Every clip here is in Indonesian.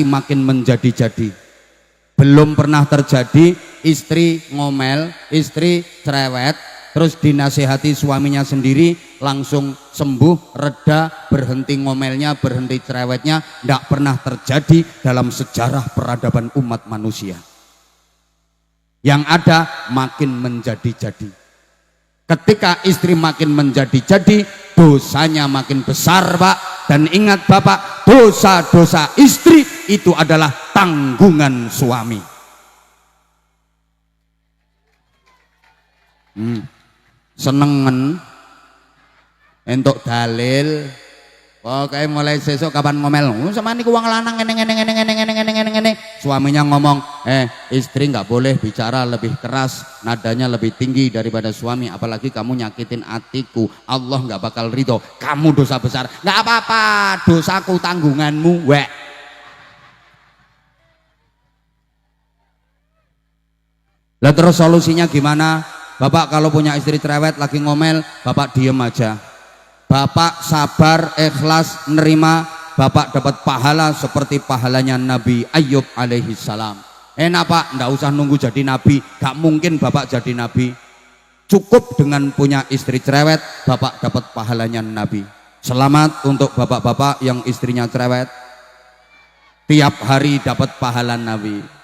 makin menjadi-jadi. Belum pernah terjadi istri ngomel, istri cerewet, terus dinasehati suaminya sendiri langsung sembuh, reda, berhenti ngomelnya, berhenti cerewetnya. Tidak pernah terjadi dalam sejarah peradaban umat manusia. Yang ada makin menjadi-jadi. Ketika istri makin menjadi-jadi, dosanya makin besar, Pak. Dan ingat Bapak, dosa-dosa istri itu adalah tanggungan suami. Senengen entuk dalil. Pokoke mulai sesuk kapan ngomel, sama niku wong lanang ngene. Suaminya ngomong, istri nggak boleh bicara lebih keras, nadanya lebih tinggi daripada suami, apalagi kamu nyakitin hatiku, Allah nggak bakal ridho, kamu dosa besar. Nggak apa-apa, dosaku tanggunganmu, wek. Lah terus solusinya gimana? Bapak kalau punya istri cerewet lagi ngomel, Bapak diem aja. Bapak sabar, ikhlas, nerima, Bapak dapat pahala seperti pahalanya Nabi Ayub alaihi salam. Enak Pak, ndak usah nunggu jadi Nabi, gak mungkin Bapak jadi Nabi. Cukup dengan punya istri cerewet, Bapak dapat pahalanya Nabi. Selamat untuk bapak-bapak yang istrinya cerewet, tiap hari dapat pahala Nabi.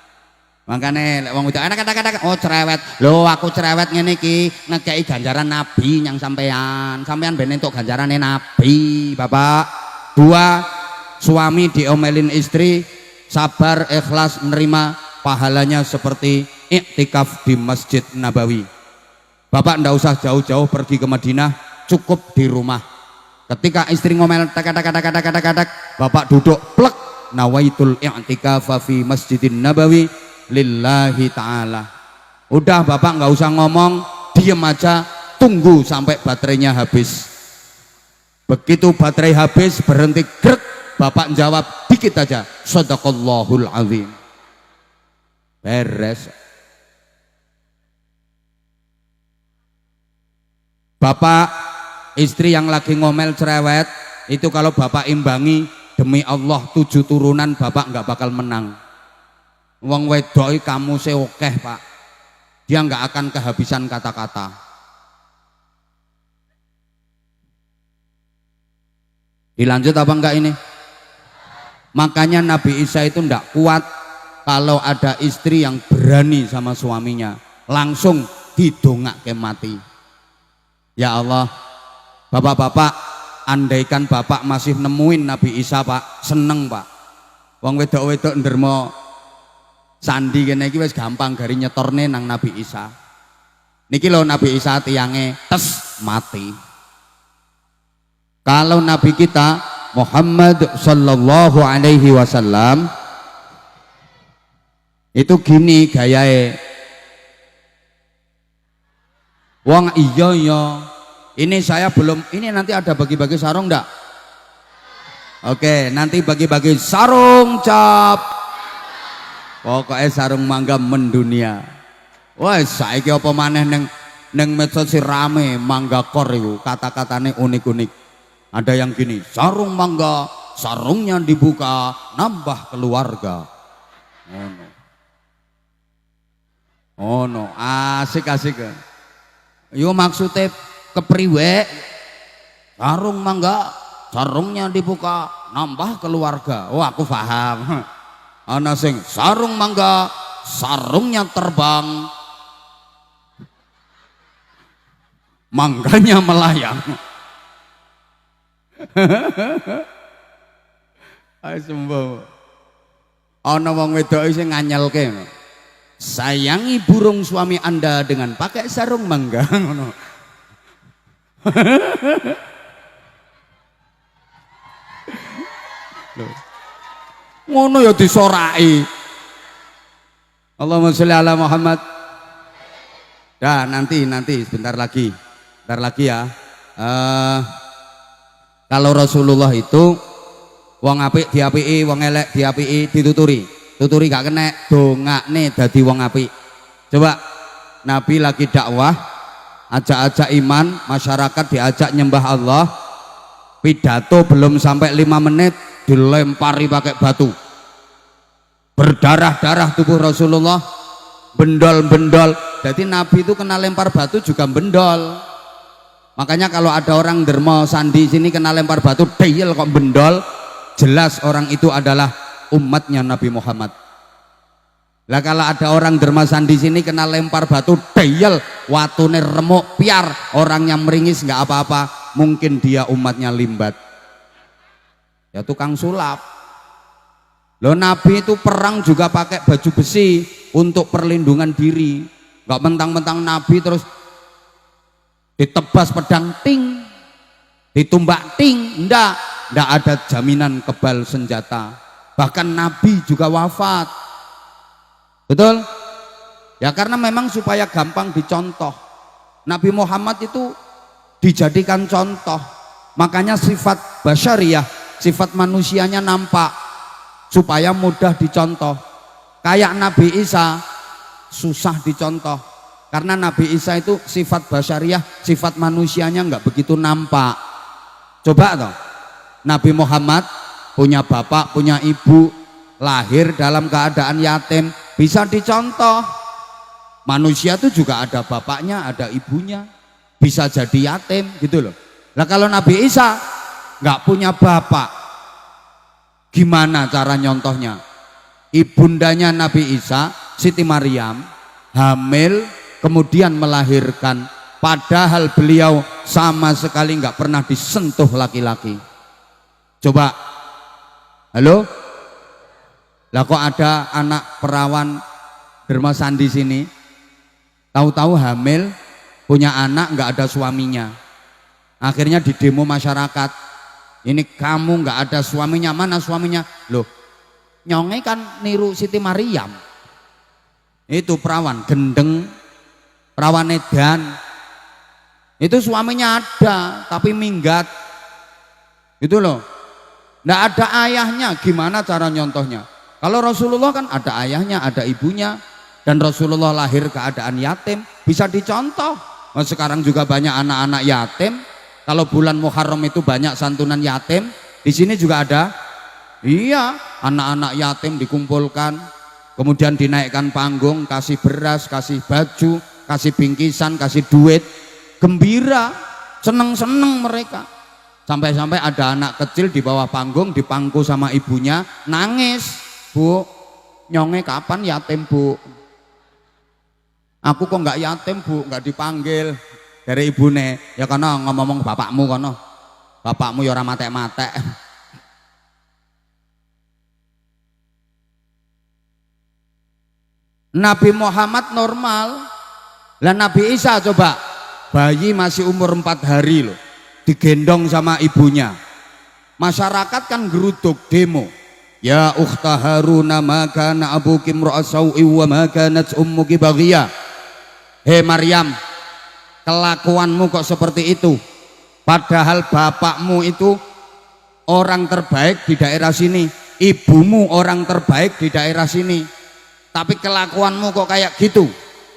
Makanya wong wedok enak kata-kata, oh cerewet, lo aku cerewet ngene iki ngekei ganjaran Nabi yang sampean ben entuk ganjarane Nabi, Bapak. 2, suami diomelin istri, sabar, ikhlas, menerima, pahalanya seperti iktikaf di Masjid Nabawi. Bapak ndak usah jauh-jauh pergi ke Madinah, cukup di rumah. Ketika istri ngomel tak-tak, Bapak duduk plek, nawaitul i'tikaf fi Masjidin Nabawi lillahi ta'ala. Udah Bapak nggak usah ngomong, diem aja, tunggu sampai baterainya habis. Begitu baterai habis, berhenti grek, Bapak jawab dikit aja, shadaqallahul azim. Beres. Bapak istri yang lagi ngomel cerewet itu kalau Bapak imbangi, demi Allah 7 turunan Bapak nggak bakal menang. Wong wedok kamu seokeh Pak, dia nggak akan kehabisan kata-kata. Dilanjut apa enggak ini? Makanya Nabi Isa itu ndak kuat kalau ada istri yang berani sama suaminya, langsung didongake mati. Ya Allah, bapak-bapak, andaikan Bapak masih nemuin Nabi Isa Pak, seneng Pak. Wong wedok-wedok ndermo sandi kene iki wis gampang gari nyetorne nang Nabi Isa. Niki lho Nabi Isa tiange tes mati. Kalau Nabi kita Muhammad sallallahu alaihi wasallam itu gini gayae. Wong iya. Ini saya belum, ini nanti ada bagi-bagi sarung ndak? Oke, nanti bagi-bagi sarung cap. Pokoknya sarung mangga mendunia. Wah, saiki apa maneh neng medsos rame mangga kor itu, kata-katanya unik-unik. Ada yang gini, sarung mangga, sarungnya dibuka, nambah keluarga. Oh no, asik-asik. Yo maksudnya kepriwe? Sarung mangga, sarungnya dibuka, nambah keluarga. Oh aku paham. Ana sing sarung mangga, sarungnya terbang, mangganya melayang. Ayo sembuh. Ana wong wedok sing nganyelke, sayangi burung suami Anda dengan pakai sarung mangga. Ngono. Ngono ya disorai. Allahumma sholli ala Muhammad. Dah nanti sebentar lagi ya. Kalau Rasulullah itu wong apik diapiki, wong elek diapiki, tuturi gak kena, dongakne dadi wong apik. Coba Nabi lagi dakwah, ajak-ajak iman, masyarakat diajak nyembah Allah, pidato belum sampai 5 menit dilempari pakai batu. berdarah-darah tubuh Rasulullah, bendol-bendol. Jadi Nabi itu kena lempar batu juga bendol. Makanya kalau ada orang dermo sandi sini kena lempar batu deyel kok bendol, jelas orang itu adalah umatnya Nabi Muhammad. Lah kalau ada orang derma sandi sini kena lempar batu deyel, watune remuk piar, orangnya meringis nggak apa-apa, mungkin dia umatnya Limbat. Ya tukang sulap. Loh Nabi itu perang juga pakai baju besi untuk perlindungan diri. Nggak mentang-mentang Nabi terus ditebas pedang ting, ditumbak ting, ndak ada jaminan kebal senjata. Bahkan Nabi juga wafat. Betul? Ya karena memang supaya gampang dicontoh. Nabi Muhammad itu dijadikan contoh. Makanya sifat basyariyah, sifat manusianya nampak supaya mudah dicontoh. Kayak Nabi Isa susah dicontoh. Karena Nabi Isa itu sifat basyariyah, sifat manusianya nggak begitu nampak. Coba toh, Nabi Muhammad punya bapak, punya ibu, lahir dalam keadaan yatim, bisa dicontoh. Manusia itu juga ada bapaknya, ada ibunya, bisa jadi yatim gitu loh. Nah kalau Nabi Isa nggak punya bapak, gimana cara nyontohnya? Ibundanya Nabi Isa, Siti Maryam, hamil kemudian melahirkan, padahal beliau sama sekali nggak pernah disentuh laki-laki. Coba, halo? Lah kok ada anak perawan derma sandi sini, tahu-tahu hamil, punya anak nggak ada suaminya, akhirnya di demo masyarakat, ini kamu nggak ada suaminya, mana suaminya? Loh, nyonge kan niru Siti Maryam, itu perawan gendeng, perawan edan, itu suaminya ada tapi minggat, itu loh, nggak ada ayahnya. Gimana cara nyontohnya? Kalau Rasulullah kan ada ayahnya, ada ibunya, dan Rasulullah lahir keadaan yatim, bisa dicontoh. Nah, sekarang juga banyak anak-anak yatim. Kalau bulan Muharram itu banyak santunan yatim, di sini juga ada. Iya, anak-anak yatim dikumpulkan, kemudian dinaikkan panggung, kasih beras, kasih baju, kasih bingkisan, kasih duit, gembira, seneng-seneng mereka. Sampai-sampai ada anak kecil di bawah panggung, dipangku sama ibunya, nangis. Bu, nyonge kapan yatim bu? Aku kok nggak yatim bu, nggak dipanggil dari ibune. Ya karena ngomong bapakmu kono, bapakmu ya ora matek-matek. Nabi Muhammad normal, lah Nabi Isa coba, bayi masih umur 4 hari loh, digendong sama ibunya. Masyarakat kan geruduk demo. Ya ukhta Haruna ma kana abuki imra'a sau'i wa ma kanat ummuki baghiyah. Hei Maryam, kelakuanmu kok seperti itu? Padahal bapakmu itu orang terbaik di daerah sini, ibumu orang terbaik di daerah sini. Tapi kelakuanmu kok kayak gitu?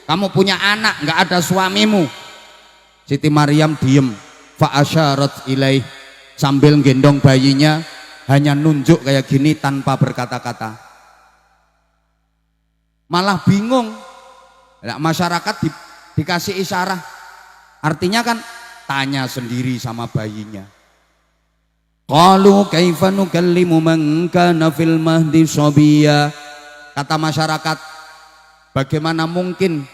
Kamu punya anak, nggak ada suamimu. Siti Maryam diem, fa asyarat ilaih, sambil gendong bayinya, hanya nunjuk kayak gini tanpa berkata-kata. Malah bingung. Nah, masyarakat dikasih isyarat, artinya kan tanya sendiri sama bayinya. Qalu kaifa nukallimu man kana fil mahdi sabiyya. Kata masyarakat, bagaimana mungkin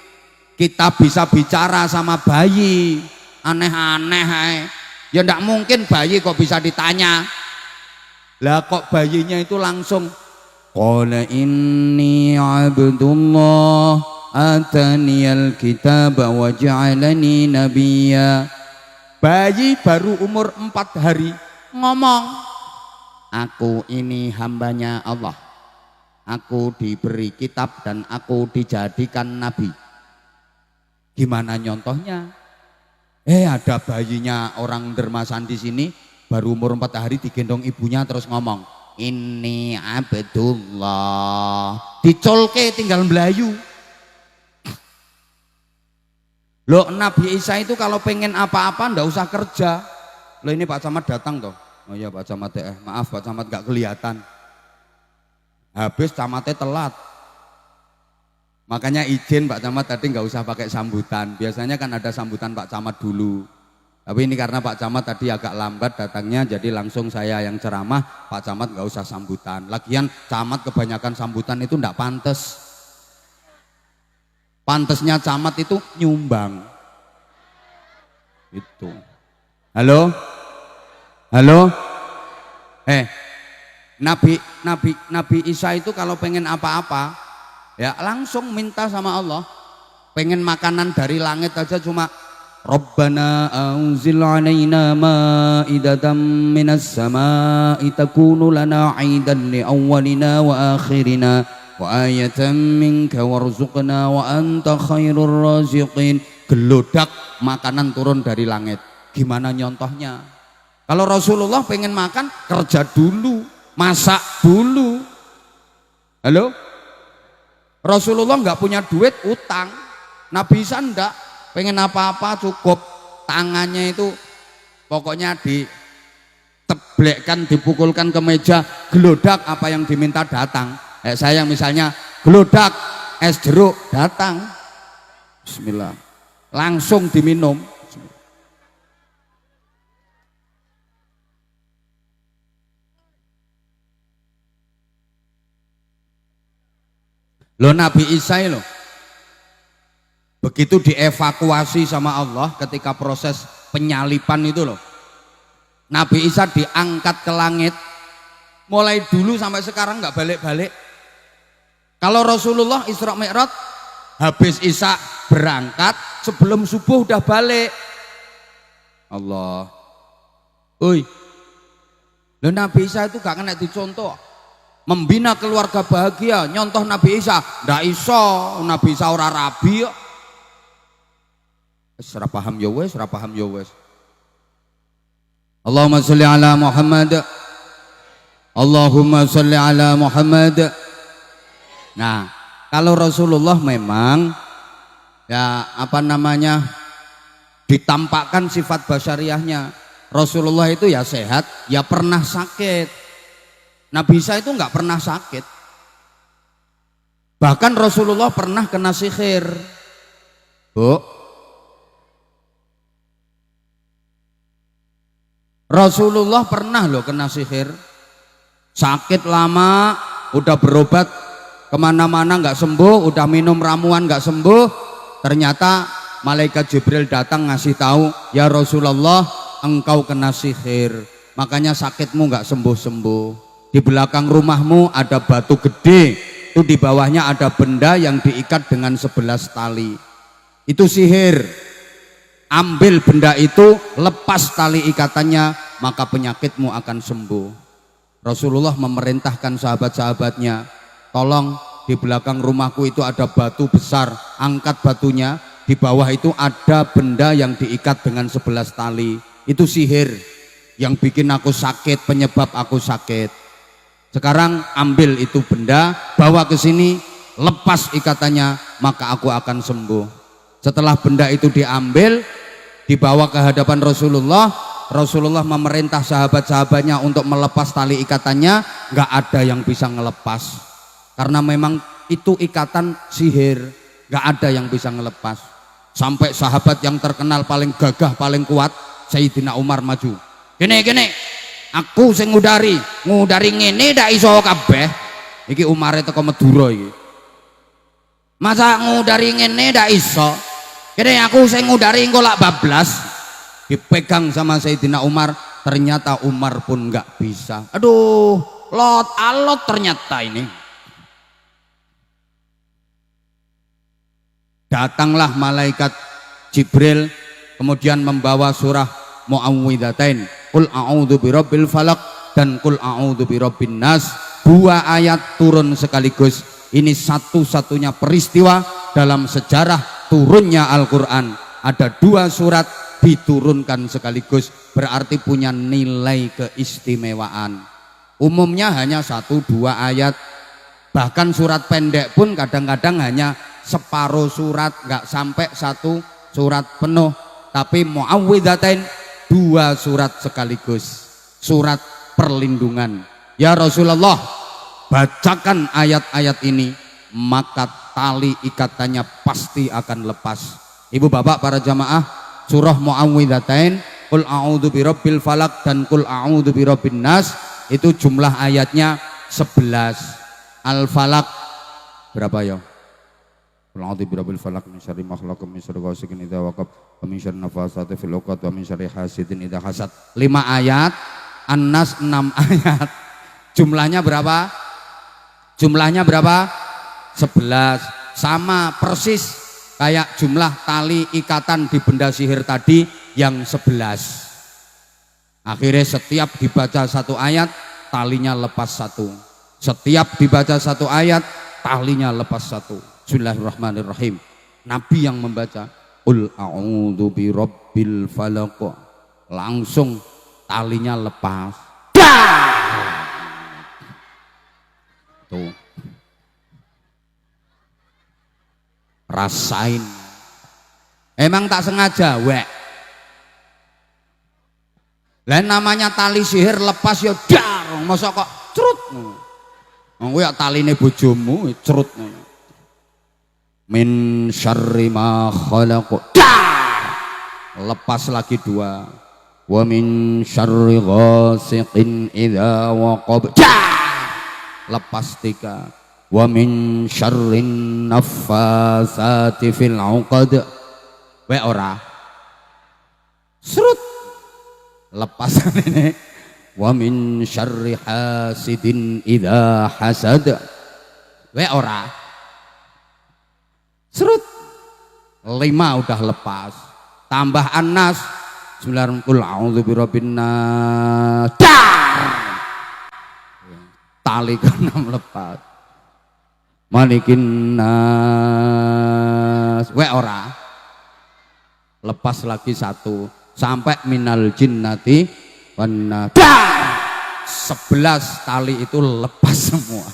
kita bisa bicara sama bayi? Aneh-aneh. Ya ndak mungkin bayi kok bisa ditanya. Lah kok bayinya itu langsung qala inni abdullah ataniyal kitaba wa ja'alani nabiyya. Bayi baru umur 4 hari ngomong, aku ini hambanya Allah, aku diberi kitab dan aku dijadikan nabi. Gimana nyontohnya? Ada bayinya orang dermasan di sini baru umur 4 hari digendong ibunya terus ngomong, ini abdullah, dicolke tinggal melayu. Loh Nabi Isa itu kalau pengen apa-apa ndak usah kerja. Loh ini Pak Camat datang toh. Oh iya Pak Camat maaf Pak Camat gak kelihatan. habis camatnya telat. Makanya izin Pak Camat tadi nggak usah pakai sambutan. Biasanya kan ada sambutan Pak Camat dulu. Tapi ini karena Pak Camat tadi agak lambat datangnya, jadi langsung saya yang ceramah. Pak Camat nggak usah sambutan. Lagian camat kebanyakan sambutan itu nggak pantas. Pantesnya camat itu nyumbang. Itu. Halo, halo. Nabi Isa itu kalau pengen apa-apa, ya langsung minta sama Allah. Pengen makanan dari langit aja cuma Rabbana anzil alaina ma'idatan minas sama'i takunu lana 'aidan li awwalina wa akhirina wa ayatan minka warzuqna wa anta khairur raziqin. Gelodak makanan turun dari langit. Gimana nyontohnya? Kalau Rasulullah pengen makan, kerja dulu, masak dulu. Halo? Rasulullah nggak punya duit, utang. Nabi Isa enggak, pengen apa-apa cukup tangannya itu pokoknya diteblekkan, dipukulkan ke meja, gelodak apa yang diminta datang. Saya misalnya gelodak es jeruk datang, bismillah, langsung diminum. Loh Nabi Isa loh, begitu dievakuasi sama Allah ketika proses penyalipan itu loh, Nabi Isa diangkat ke langit, mulai dulu sampai sekarang nggak balik-balik. Kalau Rasulullah Isra Mi'raj, habis Isa berangkat, sebelum subuh udah balik. Allah, oi, loh Nabi Isa itu gak kena dicontoh. Membina keluarga bahagia, nyontoh Nabi Isa, ndak iso. Nabi Isa ora rabi kok. Ora paham ya wes, ora paham ya wes. Allahumma sholli ala Muhammad. Allahumma sholli ala Muhammad. Nah, kalau Rasulullah memang ya apa namanya ditampakkan sifat basyariahnya. Rasulullah itu ya sehat, ya pernah sakit. Nabi Isa itu nggak pernah sakit. Bahkan Rasulullah pernah kena sihir. Bu, Rasulullah pernah loh kena sihir. Sakit lama, udah berobat kemana-mana nggak sembuh, udah minum ramuan nggak sembuh. Ternyata malaikat Jibril datang ngasih tahu, ya Rasulullah, engkau kena sihir, makanya sakitmu nggak sembuh-sembuh. Di belakang rumahmu ada batu gede, itu di bawahnya ada benda yang diikat dengan 11 tali. Itu sihir. Ambil benda itu, lepas tali ikatannya, maka penyakitmu akan sembuh. Rasulullah memerintahkan sahabat-sahabatnya, tolong di belakang rumahku itu ada batu besar, angkat batunya, di bawah itu ada benda yang diikat dengan 11 tali. Itu sihir yang bikin aku sakit, penyebab aku sakit. Sekarang ambil itu benda, bawa ke sini, lepas ikatannya, maka aku akan sembuh. Setelah benda itu diambil, dibawa ke hadapan Rasulullah, Rasulullah memerintah sahabat-sahabatnya untuk melepas tali ikatannya. Nggak ada yang bisa ngelepas, karena memang itu ikatan sihir, nggak ada yang bisa ngelepas. Sampai sahabat yang terkenal paling gagah, paling kuat, Sayyidina Umar maju, gini, aku sing ngudari ngene ndak iso kabeh. Iki Umare teko Madura iki. Masa ngudari ngene ndak iso? Kene aku sing ngudari engko lak bablas. Dipegang sama Sayyidina Umar, ternyata Umar pun nggak bisa. Aduh, lot alot ternyata ini. Datanglah malaikat Jibril kemudian membawa surah Muawwidzatain, Qul a'udzu birabbil falaq dan Qul a'udzu birabbin nas. Dua ayat turun sekaligus. Ini satu-satunya peristiwa dalam sejarah turunnya Al-Quran. Ada dua surat diturunkan sekaligus, berarti punya nilai keistimewaan. Umumnya hanya 1-2 ayat, bahkan surat pendek pun kadang-kadang hanya separuh surat, nggak sampai 1 surat penuh. Tapi Muawwidzatain 2 surat sekaligus, surat perlindungan. Ya Rasulullah, bacakan ayat-ayat ini, maka tali ikatannya pasti akan lepas. Ibu bapak para jamaah, surah Muawwidzatain, Qul a'udzu birabbil falaq dan Qul a'udzu birabbin nas, itu jumlah ayatnya 11. Al-Falaq berapa ya? Qul a'udzu birabbil falaq min syarri ma khalaq min syarri ghasiqin idza waqab wa min syarri nafasati fil 'uqad wa min syarri hasidin idza hasad. 5 ayat, An-Nas 6 ayat. Jumlahnya berapa? Jumlahnya berapa? 11. Sama persis kayak jumlah tali ikatan di benda sihir tadi yang 11. Akhirnya setiap dibaca satu ayat, talinya lepas satu. Setiap dibaca satu ayat, talinya lepas satu. Bismillahirrahmanirrahim. Nabi yang membaca Qul a'udzu birabbil falaq, langsung talinya lepas. Tuh. Rasain. Emang tak sengaja, wek. Lain namanya tali sihir lepas ya dar, masa kok cerut. Kowe ya taline bojomu cerut. Min syarri ma khalaq. Lepas lagi 2. Wa min syarri ghasiqin idza waqab. Lepas 3. Wa min syarrin naffasati fil 'uqad. We ora. Serut. Lepas ini. Wa min syarri hasidin idza hasad. We ora. Serut. 5 udah lepas. Tambah An-Nas. Bismillahirrahmanirrahim. A'udzu birabbin nas. Tali ke-6 lepas. Malikin nas. We ora. Lepas lagi 1 sampai minal jinnati wan nas. 11 tali itu lepas semua.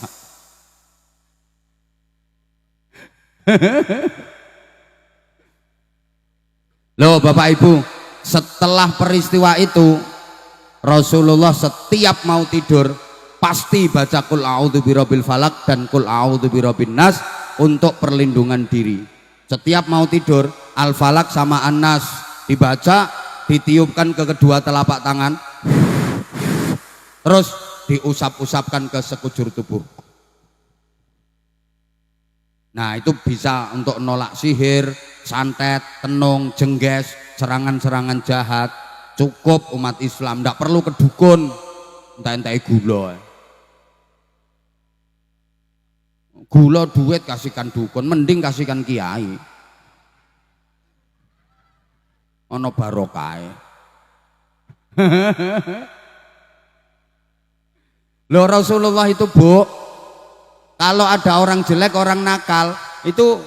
Loh Bapak Ibu, setelah peristiwa itu Rasulullah setiap mau tidur pasti baca Qul a'udzu birabbil falaq dan Qul a'udzu birabbin nas untuk perlindungan diri. Setiap mau tidur Al-Falaq sama An-Nas dibaca, ditiupkan ke kedua telapak tangan, terus diusap-usapkan ke sekujur tubuh. Nah itu bisa untuk nolak sihir, santet, tenung, jengges, serangan-serangan jahat. Cukup umat Islam, tidak perlu ke dukun, entah-entah gula. Gula duit kasihkan dukun, mending kasihkan kiai. Ono barokah. Loh Rasulullah itu Bu, kalau ada orang jelek, orang nakal, itu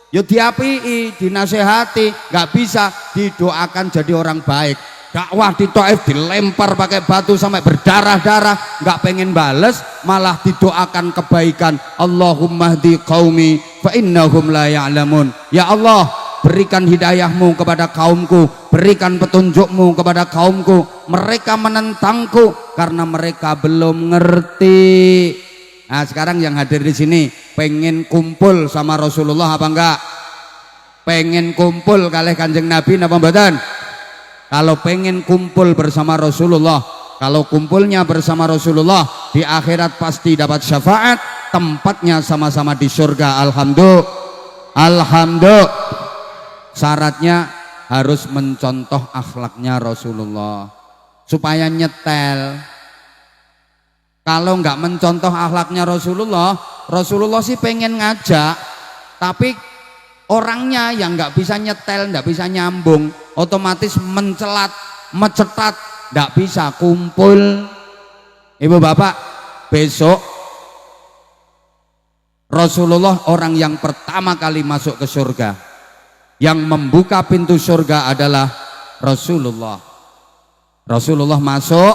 ya diapii, dinasehati, nggak bisa didoakan jadi orang baik. Dakwah di Thaif dilempar pakai batu sampai berdarah-darah, nggak pengen bales, malah didoakan kebaikan. Allahumma hdi qaumi fa innahum la ya'lamun. Ya Allah, berikan hidayahmu kepada kaumku, berikan petunjukmu kepada kaumku. Mereka menentangku karena mereka belum ngerti. Nah sekarang yang hadir di sini pengen kumpul sama Rasulullah apa enggak? Pengen kumpul kalih Kanjeng Nabi napa mboten? Kalau pengen kumpul bersama Rasulullah, kalau kumpulnya bersama Rasulullah di akhirat pasti dapat syafaat, tempatnya sama-sama di surga. Alhamdulillah. Alhamdulillah. Syaratnya harus mencontoh akhlaknya Rasulullah supaya nyetel. Kalau nggak mencontoh akhlaknya Rasulullah, Rasulullah sih pengen ngajak, tapi orangnya yang nggak bisa nyetel, nggak bisa nyambung, otomatis mencelat, mecetat, nggak bisa kumpul. Ibu bapak, besok Rasulullah orang yang pertama kali masuk ke surga, yang membuka pintu surga adalah Rasulullah. Rasulullah masuk,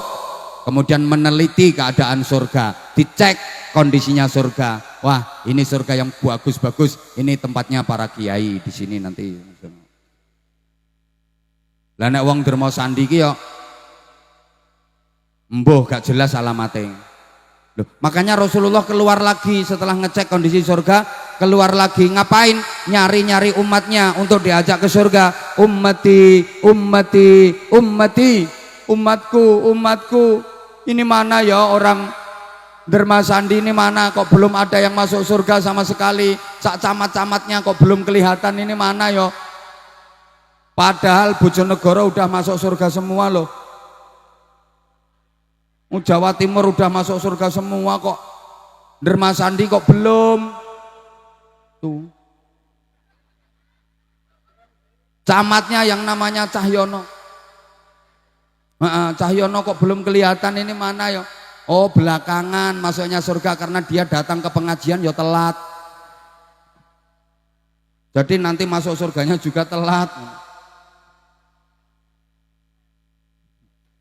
kemudian meneliti keadaan surga, dicek kondisinya surga. Wah, ini surga yang bagus-bagus, ini tempatnya para kiai di sini nanti. Lah nek wong derma sandi ki yo mbuh gak jelas alamatnya. Loh, makanya Rasulullah keluar lagi setelah ngecek kondisi surga, keluar lagi ngapain? Nyari-nyari umatnya untuk diajak ke surga. Ummati, ummati, ummati, umatku, umatku. Ini mana ya orang Dermasandi ini mana kok belum ada yang masuk surga sama sekali? Sak camat-camatnya kok belum kelihatan, ini mana ya? Padahal Bojonegoro udah masuk surga semua loh. Jawa Timur udah masuk surga semua kok. Dermasandi kok belum? Tuh. Camatnya yang namanya Cahyono. Cahyono kok belum kelihatan, ini mana ya? Oh, belakangan masuknya surga karena dia datang ke pengajian ya telat. Jadi nanti masuk surganya juga telat.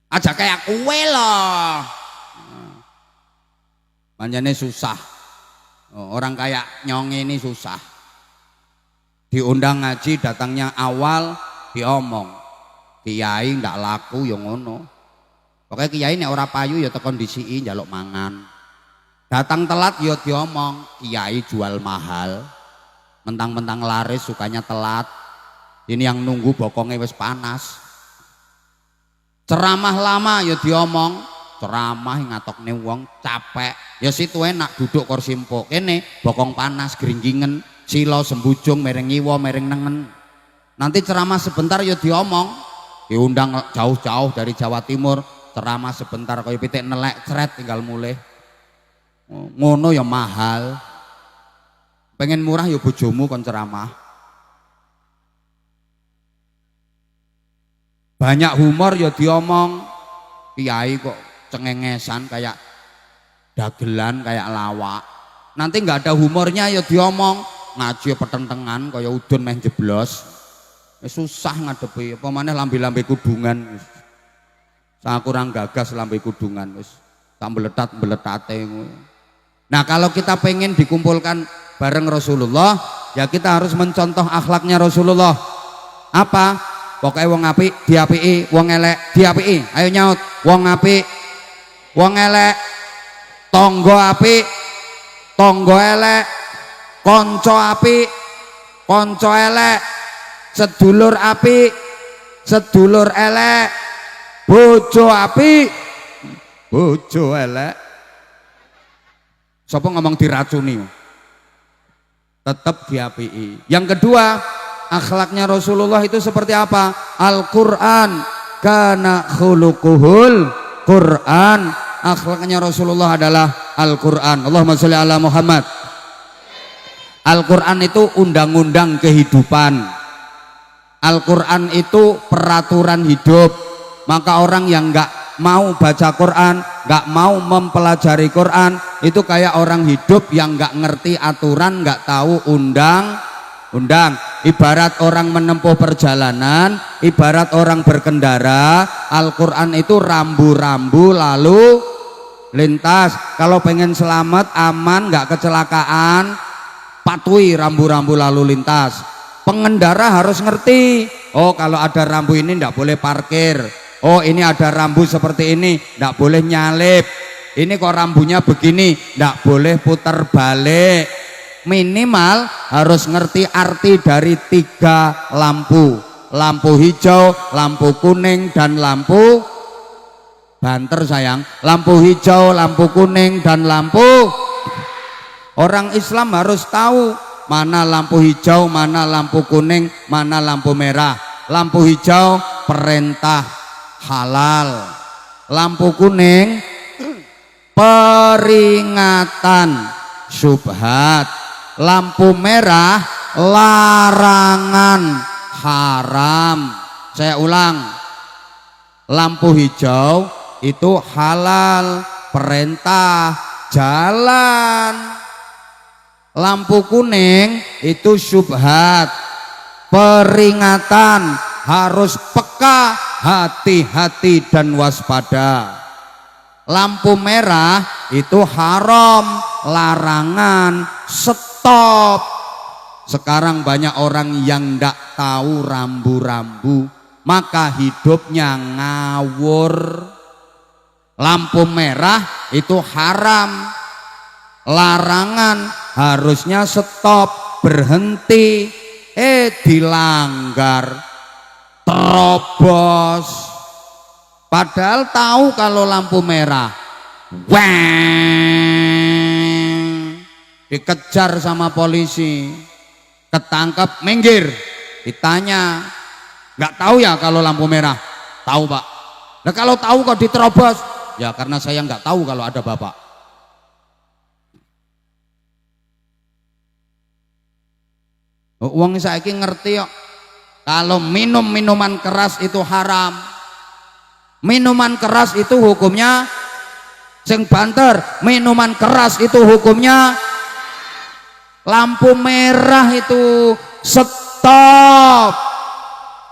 Aja kayak kue loh. Manjane susah. Orang kayak Nyong ini susah. Diundang ngaji datangnya awal diomong. Kiai ndak laku yang ngono. Pokoknya kiai nek ora payu ya tekon disiki njaluk mangan. Datang telat ya diomong, kiai jual mahal. Mentang-mentang laris sukanya telat. Ini yang nunggu bokongnya wis panas. Ceramah lama ya diomong, ceramah ngatokne wong capek. Ya situ enak duduk kursi empuk. Kene bokong panas geringgingen, silo sembujung mereng ngiwa mereng nengen. Nanti ceramah sebentar ya diomong. Diundang jauh-jauh dari Jawa Timur, ceramah sebentar kaya pitik nelek cret tinggal mulai. Ngono ya mahal. Pengen murah ya bojomu kon ceramah. Banyak humor ya diomong. Kiai kok cengengesan kayak dagelan kayak lawak. Nanti nggak ada humornya ya diomong. Ngaji petentengan kaya udun meh jeblos. Susah ngadepi, apa maneh lambe-lambe kudungan. Saya kurang gagas lambe kudungan wis. Tak mbeletat-mbeletate. Nah, kalau kita pengen dikumpulkan bareng Rasulullah, ya kita harus mencontoh akhlaknya Rasulullah. Apa? Pokoknya wong apik diapiki, wong elek diapiki. Ayo nyaut, wong apik, wong elek, tonggo apik, tonggo elek, konco apik, konco elek, sedulur apik, sedulur elek, bojo apik, bojo elek. Sapa ngomong diracuni? Tetap diapiki. Yang kedua, akhlaknya Rasulullah itu seperti apa? Al-Quran kana khuluquhul Quran. Akhlaknya Rasulullah adalah Al-Quran. Allahumma sholli ala Muhammad. Al-Quran itu undang-undang kehidupan. Al-Quran itu peraturan hidup. Maka orang yang nggak mau baca Quran, nggak mau mempelajari Quran, itu kayak orang hidup yang nggak ngerti aturan, nggak tahu undang. Ibarat orang menempuh perjalanan, ibarat orang berkendara. Al-Quran itu rambu-rambu lalu lintas. Kalau pengen selamat, aman, nggak kecelakaan, patuhi rambu-rambu lalu lintas. Pengendara harus ngerti, oh kalau ada rambu ini nggak boleh parkir, oh ini ada rambu seperti ini nggak boleh nyalip, ini kok rambunya begini nggak boleh putar balik. Minimal harus ngerti arti dari 3 lampu: lampu hijau, lampu kuning, dan lampu banter sayang. Lampu hijau, lampu kuning, dan lampu. Orang Islam harus tahu mana lampu hijau, mana lampu kuning, mana lampu merah. Lampu hijau perintah halal, lampu kuning peringatan syubhat, lampu merah larangan haram. Saya ulang, lampu hijau itu halal, perintah jalan. Lampu kuning itu syubhat, peringatan, harus peka, hati-hati dan waspada. Lampu merah itu haram, larangan, stop. Sekarang banyak orang yang tidak tahu rambu-rambu, maka hidupnya ngawur. Lampu merah itu haram, larangan, harusnya stop, berhenti, dilanggar, terobos, padahal tahu kalau lampu merah, weng, dikejar sama polisi, ketangkep, minggir, ditanya, nggak tahu ya kalau lampu merah? Tahu Pak. Nah kalau tahu kok diterobos? Ya karena saya nggak tahu kalau ada Bapak. Wong saiki ngerti kok kalau minum minuman keras itu haram. Minuman keras itu hukumnya sing banter, minuman keras itu hukumnya lampu merah itu stop.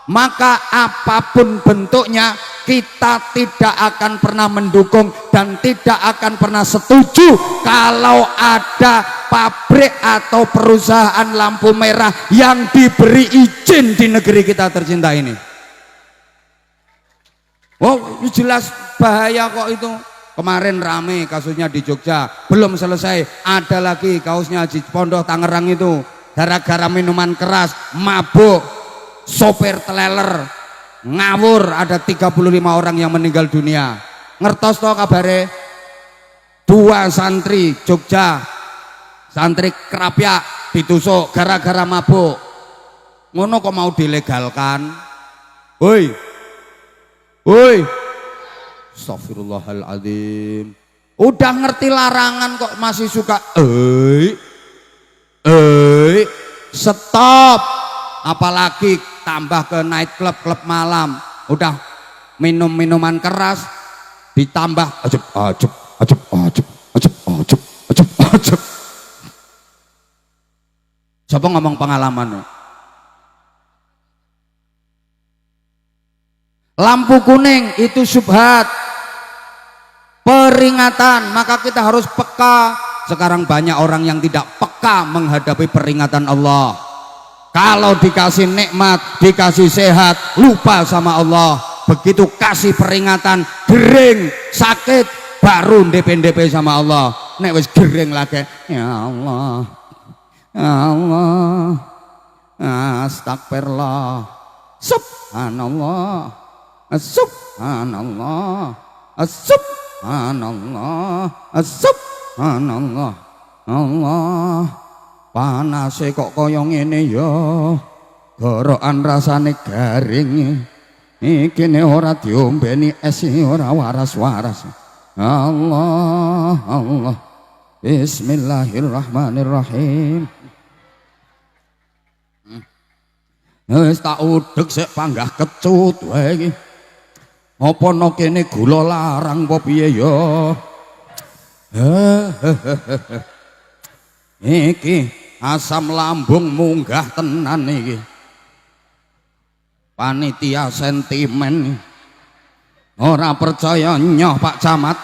Maka apapun bentuknya kita tidak akan pernah mendukung dan tidak akan pernah setuju kalau ada pabrik atau perusahaan lampu merah yang diberi izin di negeri kita tercinta ini. Oh jelas bahaya kok itu. Kemarin rame kasusnya di Jogja, belum selesai, ada lagi kasusnya di Pondok Tangerang itu, gara-gara minuman keras, mabuk, sopir teleler, ngawur, ada 35 orang yang meninggal dunia. Ngertos toh kabare? 2 santri Jogja, santri Kerapyak ditusuk gara-gara mabuk. Ngono kok mau dilegalkan? Woi, woi, astagfirullahaladzim. Udah ngerti larangan kok masih suka stop. Apalagi tambah ke night club, klub malam, udah minum minuman keras, ditambah ajep. Siapa ngomong pengalaman? Lampu kuning itu syubhat, peringatan, maka kita harus peka. Sekarang banyak orang yang tidak peka menghadapi peringatan Allah. Kalau dikasih nikmat, dikasih sehat, lupa sama Allah. Begitu kasih peringatan, gering, sakit, baru ndep-ndep sama Allah. Nek wis gering lagi, ya Allah, ya Allah, astagfirullah, subhanallah, subhanallah, subhanallah, subhanallah, Allah. Panase kok kaya ngene ya, gorokan rasane garing, iki ne ora diombeni es ora waras-waras. Allah, Allah, bismillahirrahmanirrahim. Wis tak udhek sik panggah kecut wae iki. Apa no kene gula larang apa piye ya? Iki asam lambung munggah tenan iki. Panitia sentimen ora percaya nyoh Pak Camat,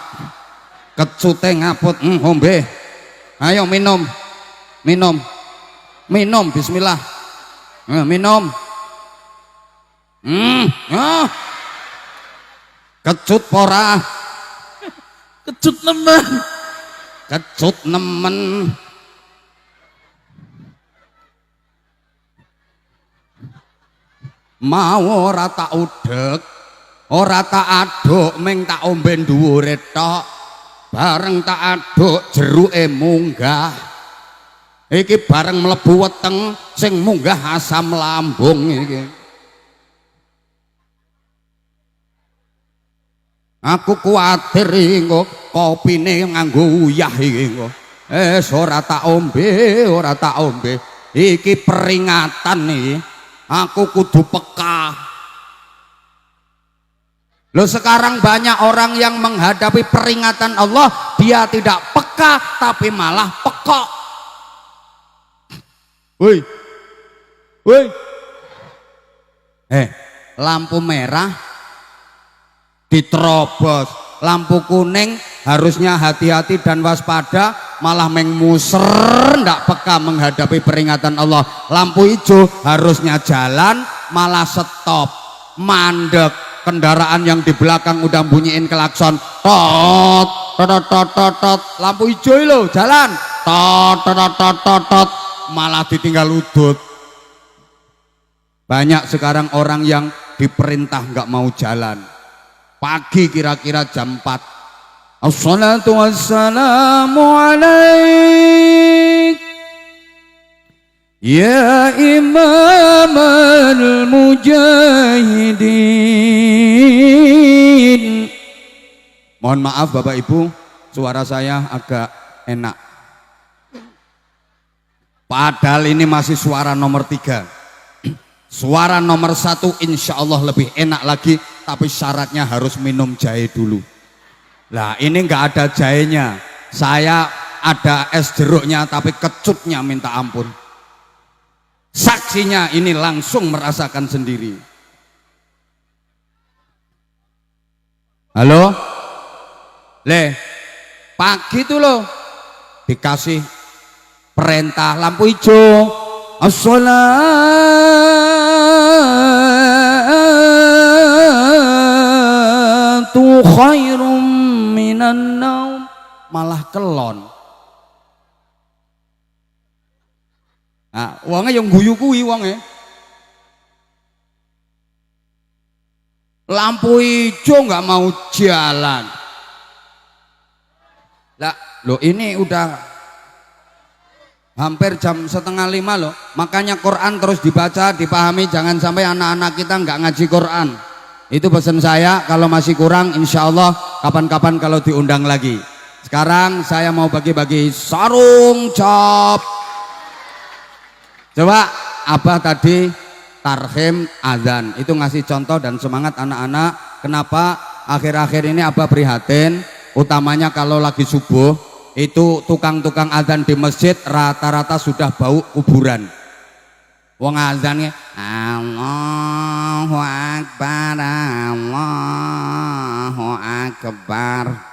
kecute ngaput ngombe. Ayo minum, minum, minum, bismillah, minum. Kecut pora, kecut nemen, kecut nemen. Mau ora tak udek, ora tak aduk, meng tak ombe dhuwure tok. Bareng tak aduk jeruke munggah. Iki bareng mlebu weteng sing munggah asam lambung iki. Aku kuwatir engko kopine nganggo uyah iki engko. Ora tak ombe, ora tak ombe. Iki peringatan iki. Aku kudu peka. Loh sekarang banyak orang yang menghadapi peringatan Allah, dia tidak peka tapi malah pekok. Woi, woi, lampu merah diterobos, lampu kuning harusnya hati-hati dan waspada, malah mengmuser, ndak peka menghadapi peringatan Allah. Lampu hijau harusnya jalan, malah stop, mandek. Kendaraan yang di belakang udah bunyiin klakson, tot tot tot tot tot, lampu hijau lo jalan tot tot tot tot tot, malah ditinggal udut. Banyak sekarang orang yang diperintah nggak mau jalan. Pagi kira-kira jam 4, assalatu wassalamu alaik ya imam al-mujahidin. Mohon maaf Bapak Ibu, suara saya agak enak. Padahal ini masih suara nomor 3. Suara nomor 1 insya Allah lebih enak lagi, tapi syaratnya harus minum jahe dulu. Lah ini nggak ada jahenya, saya ada es jeruknya tapi kecutnya minta ampun. Saksinya ini langsung merasakan sendiri. Halo? Pagi tuh loh dikasih perintah lampu hijau, as-salatu khairum minan naum, malah kelon. Nah, wongnya yang guyu kuwi wongnya. Lampu hijau nggak mau jalan. Lah, lo ini udah hampir jam 4:30 loh. Makanya Quran terus dibaca, dipahami, jangan sampai anak-anak kita nggak ngaji Quran. Itu pesan saya. Kalau masih kurang, insya Allah kapan-kapan kalau diundang lagi. Sekarang saya mau bagi-bagi sarung cap. Coba Abah tadi tarhim azan itu ngasih contoh dan semangat anak-anak. Kenapa akhir-akhir ini Abah prihatin, utamanya kalau lagi subuh itu tukang-tukang azan di masjid rata-rata sudah bau kuburan. Wong azannya Allahu Akbar, Allahu Akbar.